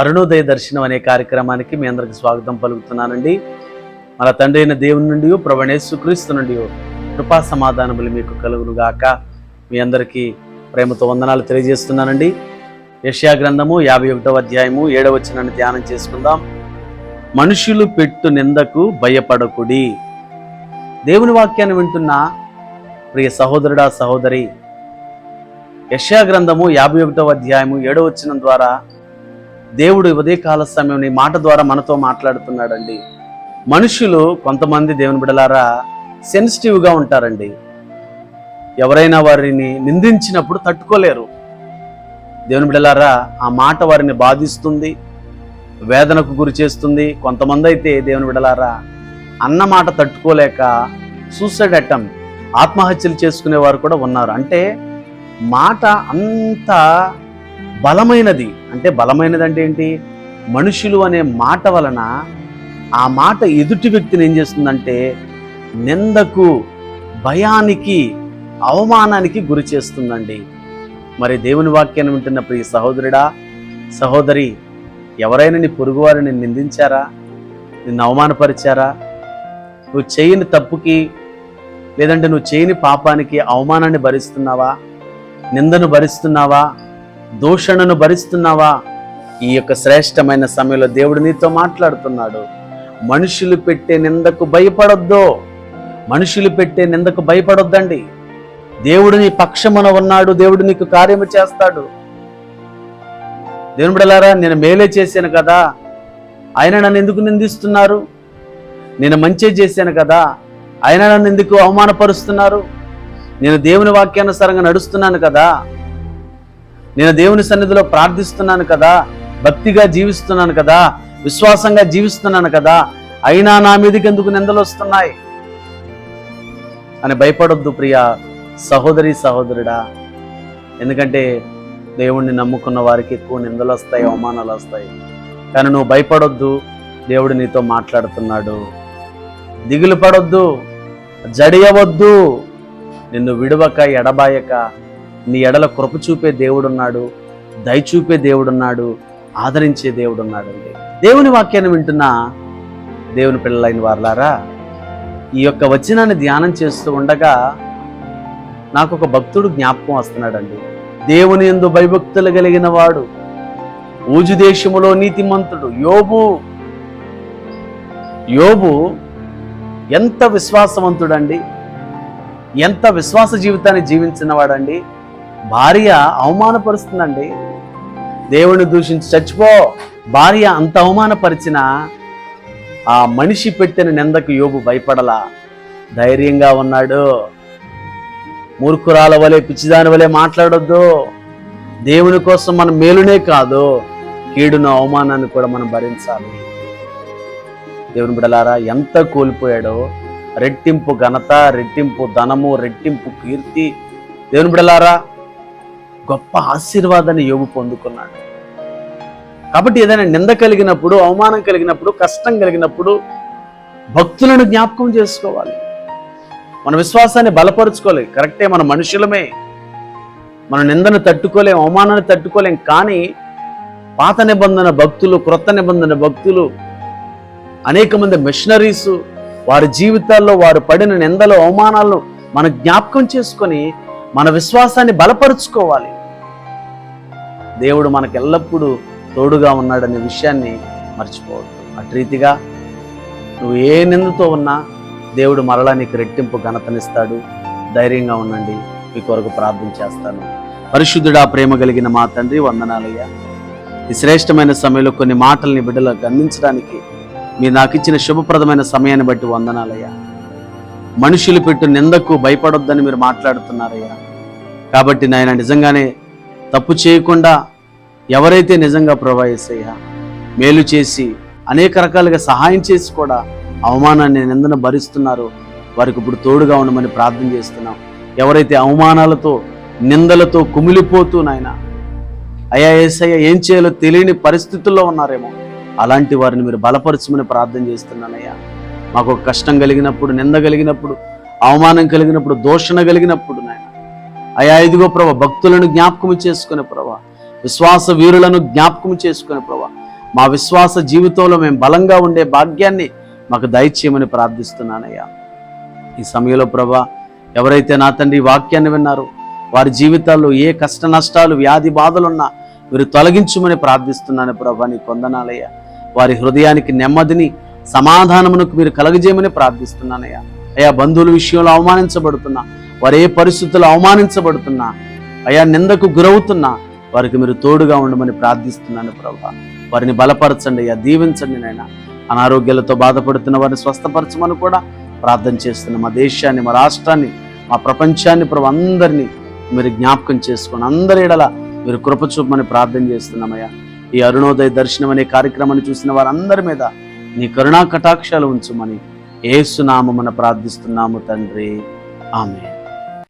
అరుణోదయ దర్శనం అనే కార్యక్రమానికి మీ అందరికి స్వాగతం పలుకుతున్నానండి. మన తండ్రి అయిన దేవుని నుండి ప్రభువైన యేసుక్రీస్తు నుండి కృపా సమాధానములు మీకు కలుగును గాక. మీ అందరికీ ప్రేమతో వందనాలు తెలియజేస్తున్నానండి. యెషయా గ్రంథము 51వ అధ్యాయము 7వ వచనాన్ని ధ్యానం చేసుకుందాం. మనుషులు పెట్టు నిందకు భయపడకుడి. దేవుని వాక్యాన్ని వింటున్న ప్రియ సహోదరుడా సహోదరి, యెషయా గ్రంథము 51వ అధ్యాయము 7వ వచనం ద్వారా దేవుడు ఉదయకాల సమయం ఈ మాట ద్వారా మనతో మాట్లాడుతున్నాడండి. మనుషులు కొంతమంది దేవుని బిడ్డలారా సెన్సిటివ్గా ఉంటారండి. ఎవరైనా వారిని నిందించినప్పుడు తట్టుకోలేరు. దేవుని బిడ్డలారా ఆ మాట వారిని బాధిస్తుంది, వేదనకు గురి చేస్తుంది. కొంతమంది అయితే దేవుని బిడ్డలారా అన్న మాట తట్టుకోలేక సూసైడ్ అటెంప్ట్, ఆత్మహత్యలు చేసుకునే వారు కూడా ఉన్నారు. అంటే మాట అంత బలమైనది. అంటే బలమైనది అంటే ఏంటి? మనుషులు అనే మాట వలన ఆ మాట ఎదుటి వ్యక్తిని ఏం చేస్తుందంటే నిందకు, భయానికి, అవమానానికి గురి చేస్తుందండి. మరి దేవుని వాక్యాన్ని వింటున్న ప్రియ సహోదరుడా సహోదరి, ఎవరైనా నీ పొరుగువారిని నిందించారా? నిన్ను అవమానపరిచారా? నువ్వు చేయని తప్పుకి, లేదంటే నువ్వు చేయని పాపానికి అవమానాన్ని భరిస్తున్నావా? నిందను భరిస్తున్నావా? దూషణను భరిస్తున్నావా? ఈ యొక్క శ్రేష్టమైన సమయంలో దేవుడు నీతో మాట్లాడుతున్నాడు. మనుషులు పెట్టే నిందకు భయపడొద్దు. మనుషులు పెట్టే నిందకు భయపడొద్దండి. దేవుడు నీ పక్షమున ఉన్నాడు. దేవుడు నీకు కార్యము చేస్తాడు. దేవుని బిడ్డలారా, నేను మేలే చేశాను కదా, ఆయన నన్ను ఎందుకు నిందిస్తున్నారు? నేను మంచి చేశాను కదా, ఆయన నన్ను ఎందుకు అవమానపరుస్తున్నారు? నేను దేవుని వాక్యానుసారంగా నడుస్తున్నాను కదా, నేను దేవుని సన్నిధిలో ప్రార్థిస్తున్నాను కదా, భక్తిగా జీవిస్తున్నాను కదా, విశ్వాసంగా జీవిస్తున్నాను కదా, అయినా నా మీదకి ఎందుకు నిందలు వస్తున్నాయి అని భయపడొద్దు ప్రియా సహోదరి సహోదరుడా. ఎందుకంటే దేవుణ్ణి నమ్ముకున్న వారికి ఎక్కువ నిందలు వస్తాయి, అవమానాలు వస్తాయి. కానీ నువ్వు భయపడొద్దు. దేవుడు నీతో మాట్లాడుతున్నాడు. దిగులు పడొద్దు, జడియవద్దు. నిన్ను విడువక ఎడబాయక నీ ఎడల కృప చూపే దేవుడున్నాడు, దయ చూపే దేవుడున్నాడు, ఆదరించే దేవుడున్నాడు అండి. దేవుని వాక్యాన్ని వింటున్న దేవుని పిల్లలైన వారులారా, ఈ యొక్క వచనాన్ని ధ్యానం చేస్తూ ఉండగా నాకు ఒక భక్తుడు జ్ఞాపకం వస్తున్నాడండి. దేవుని యందు భయభక్తులు కలిగిన వాడు, ఊజు దేశములో నీతిమంతుడు యోబు. యోబు ఎంత విశ్వాసవంతుడండి, ఎంత విశ్వాస జీవితాన్ని జీవించిన వాడండి. భార్య అవమానపరుస్తుందండి. దేవుని దూషించి చచ్చిపో. భార్య అంత అవమానపరిచిన ఆ మనిషి పెట్టిన నిందకు యోబు భయపడలా, ధైర్యంగా ఉన్నాడు. మూర్ఖురాల వలె, పిచ్చిదాని వలె మాట్లాడొద్దు. దేవుని కోసం మనం మేలునే కాదు, కీడును, అవమానాన్ని కూడా మనం భరించాలి. దేవుని బిడ్డలారా, ఎంత కోల్పోయాడో, రెట్టింపు ఘనత, రెట్టింపు ధనము, రెట్టింపు కీర్తి. దేవుని బిడ్డలారా, గొప్ప ఆశీర్వాదాన్ని యోబు పొందుకున్నాడు. కాబట్టి ఏదైనా నింద కలిగినప్పుడు, అవమానం కలిగినప్పుడు, కష్టం కలిగినప్పుడు భక్తులను జ్ఞాపకం చేసుకోవాలి. మన విశ్వాసాన్ని బలపరుచుకోవాలి. కరెక్టే, మన మనుషులమే, మన నిందను తట్టుకోలేం, అవమానాన్ని తట్టుకోలేం. కానీ పాత నిబంధన భక్తులు, క్రొత్త నిబంధన భక్తులు, అనేక మంది మిషనరీసు, వారి జీవితాల్లో వారు పడిన నిందలు, అవమానాలను మనం జ్ఞాపకం చేసుకొని మన విశ్వాసాన్ని బలపరుచుకోవాలి. దేవుడు మనకు ఎల్లప్పుడూ తోడుగా ఉన్నాడనే విషయాన్ని మర్చిపోవద్దు. అటు రీతిగా నువ్వు ఏ నిందతో ఉన్నా దేవుడు మరలా నీకు రెట్టింపు ఘనతనిస్తాడు. ధైర్యంగా ఉండండి. మీ కొరకు ప్రార్థన చేస్తాను. పరిశుద్ధుడా, ప్రేమ కలిగిన మా తండ్రి, వందనాలయ్యా. ఈ శ్రేష్టమైన సమయంలో కొన్ని మాటల్ని బిడ్డలకు అందించడానికి మీరు నాకు ఇచ్చిన శుభప్రదమైన సమయాన్ని బట్టి వందనాలయ్యా. మనుషులు పెట్టు నిందకు భయపడొద్దని మీరు మాట్లాడుతున్నారయ్యా. కాబట్టి నాయన, నిజంగానే తప్పు చేయకుండా ఎవరైతే నిజంగా ప్రభావిస్తయ్యా మేలు చేసి అనేక రకాలుగా సహాయం చేసి కూడా అవమానాన్ని, నిందను భరిస్తున్నారో వారికి ఇప్పుడు తోడుగా ఉండమని ప్రార్థన చేస్తున్నాం. ఎవరైతే అవమానాలతో, నిందలతో కుమిలిపోతూ నాయన అయ్యా యేసయ్య ఏం చేయాలో తెలియని పరిస్థితుల్లో ఉన్నారేమో, అలాంటి వారిని మీరు బలపరచమని ప్రార్థన చేస్తున్నానయ్యా. మాకు కష్టం కలిగినప్పుడు, నింద కలిగినప్పుడు, అవమానం కలిగినప్పుడు, దూషణ కలిగినప్పుడు నాయన అయ్యా ఇదిగో ప్రభా, భక్తులను జ్ఞాపకం చేసుకునే ప్రభా, విశ్వాస వీరులను జ్ఞాపకం చేసుకునే ప్రభా, మా విశ్వాస జీవితంలో మేము బలంగా ఉండే భాగ్యాన్ని మాకు దయచేయమని ప్రార్థిస్తున్నానయ్యా. ఈ సమయంలో ప్రభా, ఎవరైతే నా తండ్రి వాక్యాన్ని విన్నారో వారి జీవితాల్లో ఏ కష్ట నష్టాలు వ్యాధి బాధలున్నా మీరు తొలగించుమని ప్రార్థిస్తున్నాను ప్రభా. నీ కొందనాలయ్యా. వారి హృదయానికి నెమ్మదిని సమాధానమునకు మీరు కలగజేయమని ప్రార్థిస్తున్నానయ్యా. అయ్యా, బంధువుల విషయంలో అవమానించబడుతున్నా, వారు ఏ పరిస్థితుల్లో అవమానించబడుతున్నా, అయ్యా నిందకు గురవుతున్నా వారికి మీరు తోడుగా ఉండమని ప్రార్థిస్తున్నాను ప్రభా. వారిని బలపరచండి అయ్యా, దీవించండి నాయన. అనారోగ్యాలతో బాధపడుతున్న వారిని స్వస్థపరచమని కూడా ప్రార్థన చేస్తున్నాం. మా దేశాన్ని, మా రాష్ట్రాన్ని, మా ప్రపంచాన్ని ప్రభు అందరినీ మీరు జ్ఞాపకం చేసుకొని అందరి ఎడల మీరు కృప చూపమని ప్రార్థన చేస్తున్నామయ్యా. ఈ అరుణోదయ దర్శనం అనే కార్యక్రమాన్ని చూసిన వారందరి మీద నీ కరుణా కటాక్షాలు ఉంచుమని యేసు నామమున ప్రార్థిస్తున్నాము తండ్రి. ఆమేన్.